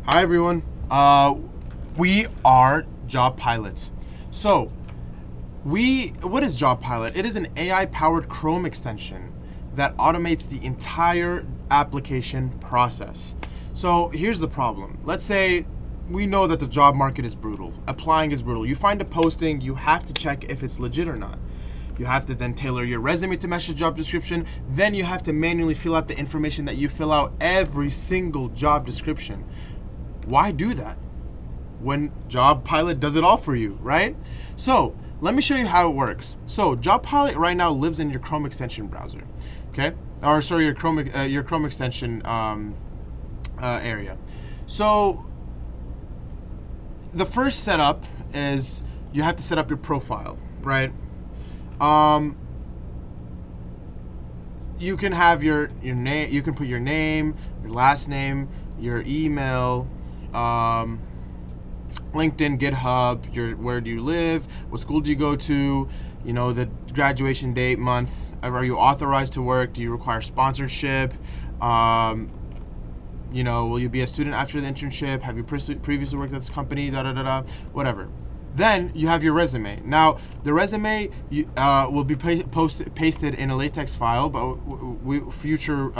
Hi everyone. We are JobPilot. So, what is JobPilot? It is an AI-powered Chrome extension that automates the entire application process. So here's the problem. Let's say we know that the job market is brutal. Applying is brutal. You find a posting, you have to check if it's legit or not. You have to then tailor your resume to match the job description. Then you have to manually fill out the information that you fill out every single job description. Why do that when JobPilot does it all for you, right? So let me show you how it works. So JobPilot right now lives in your Chrome extension browser, okay? Or sorry, your Chrome extension area. So the first setup is you have to set up your profile, right? You can have your name. You can put your name, your last name, your email, LinkedIn, GitHub, where do you live, what school do you go to, the graduation date, month, are you authorized to work, do you require sponsorship, will you be a student after the internship, have you previously worked at this company, whatever. Then you have your resume. Now, the resume will be pasted in a LaTeX file, but future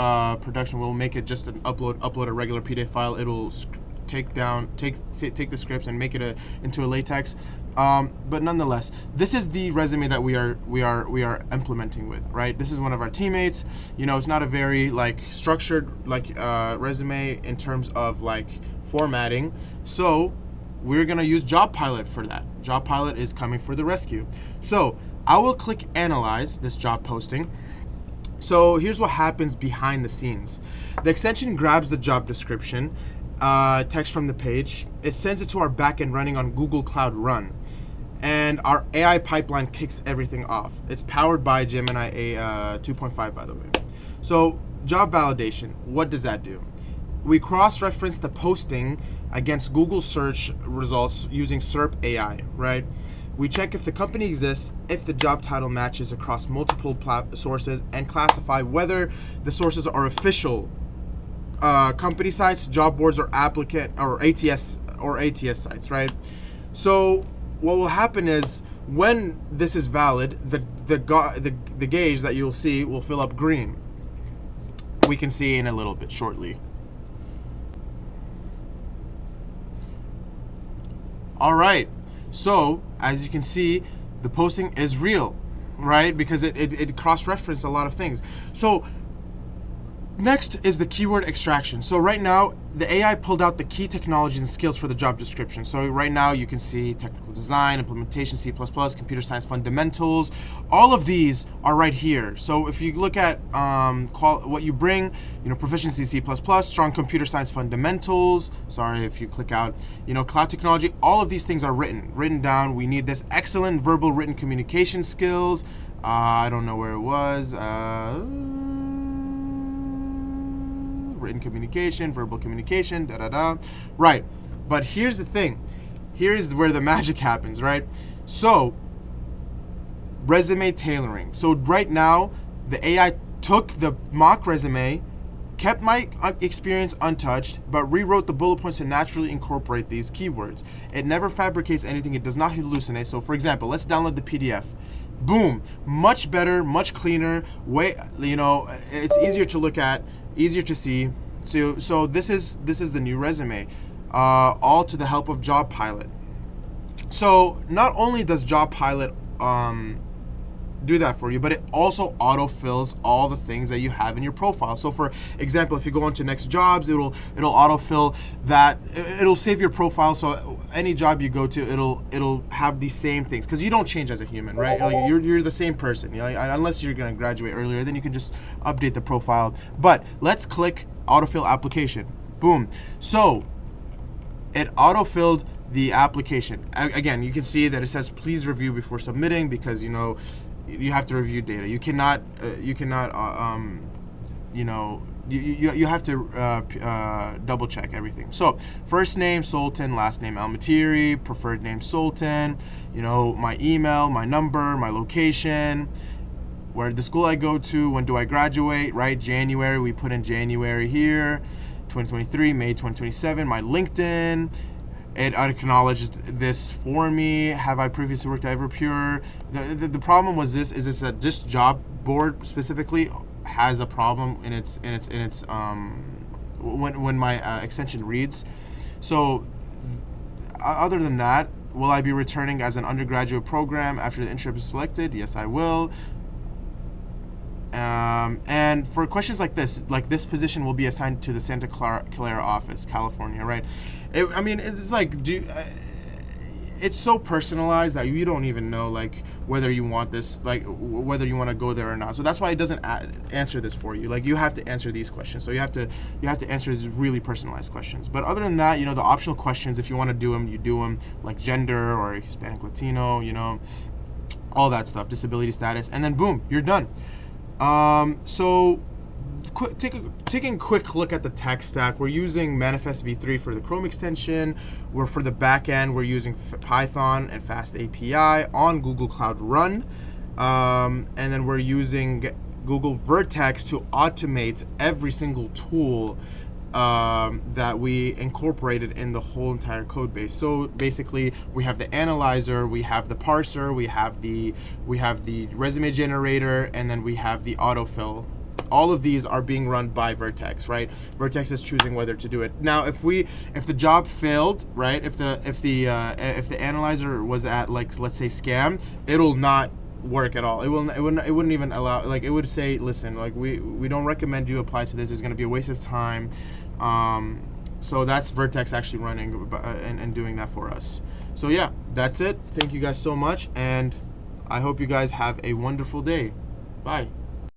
production will make it just an upload a regular PDF file. It'll take the scripts and make it into a LaTeX. But nonetheless, this is the resume that we are implementing with, right? This is one of our teammates. It's not a very structured resume in terms of formatting. So we're gonna use JobPilot for that. JobPilot is coming for the rescue. So I will click analyze this job posting. So here's what happens behind the scenes. The extension grabs the job description, text from the page. It sends it to our backend running on Google Cloud Run. And our AI pipeline kicks everything off. It's powered by Gemini 2.5, by the way. So job validation, what does that do? We cross-reference the posting against Google search results using SERP AI, right? We check if the company exists, if the job title matches across multiple sources, and classify whether the sources are official company sites, job boards, or applicant or ATS sites, right? So what will happen is when this is valid, the gauge that you'll see will fill up green. We can see in a little bit shortly. All right, so as you can see, the posting is real, right? Because it cross-referenced a lot of things. So next is the keyword extraction. So right now, the AI pulled out the key technologies and skills for the job description. So right now you can see technical design, implementation, C++, computer science fundamentals. All of these are right here. So if you look at what you bring, proficiency C++, strong computer science fundamentals. Sorry if you click out, cloud technology. All of these things are written down. We need this excellent verbal written communication skills. I don't know where it was. Written communication, verbal communication, Right, but here's the thing. Here's where the magic happens, right? So, resume tailoring. So right now, the AI took the mock resume, kept my experience untouched, but rewrote the bullet points to naturally incorporate these keywords. It never fabricates anything. It does not hallucinate. So for example, let's download the PDF. Boom, much better, much cleaner, it's easier to look at, easier to see. So this is the new resume, all to the help of JobPilot. So not only does JobPilot do that for you, but it also autofills all the things that you have in your profile. So for example, if you go on to next jobs, it'll autofill that. It'll save your profile, so any job you go to, it'll have these same things, because you don't change as a human, right? You're the same person, unless you're gonna graduate earlier, then you can just update the profile. But let's click autofill application. Boom. So it autofilled the application. Again, you can see that it says please review before submitting, because you have to review data. You cannot you have to double check everything. So first name Sultan, last name Almatiri, preferred name Sultan, my email, my number, my location, where the school I go to, when do I graduate, right? January, we put in January here. 2023, May 2027. My LinkedIn, it acknowledged this for me. Have I previously worked at Everpure? The problem was this that this job board specifically has a problem in its when my extension reads. So other than that, will I be returning as an undergraduate program after the internship is selected? Yes, I will. And for questions like this position will be assigned to the Santa Clara office, California, right? It's like, it's so personalized that you don't even know like whether you want this, like whether you want to go there or not. So that's why it doesn't answer this for you. Like you have to answer these questions. So you have to answer these really personalized questions. But other than that, the optional questions, if you want to do them, you do them, like gender or Hispanic, Latino, all that stuff, disability status, and then boom, you're done. So taking a quick look at the tech stack, we're using Manifest v3 for the Chrome extension. For the back end, we're using Python and Fast API on Google Cloud Run. And then we're using Google Vertex to automate every single tool that we incorporated in the whole entire code base. So basically, we have the analyzer, we have the parser, we have the resume generator, and then we have the autofill. All of these are being run by Vertex, right? Vertex is choosing whether to do it. Now, if the job failed, right? If the analyzer was at, like, let's say scam, it'll not work at all. It wouldn't even allow, like, it would say, listen, like, we don't recommend you apply to this. It's going to be a waste of time. So that's Vertex actually running and doing that for us. So yeah, that's it. Thank you guys so much, and I hope you guys have a wonderful day. Bye.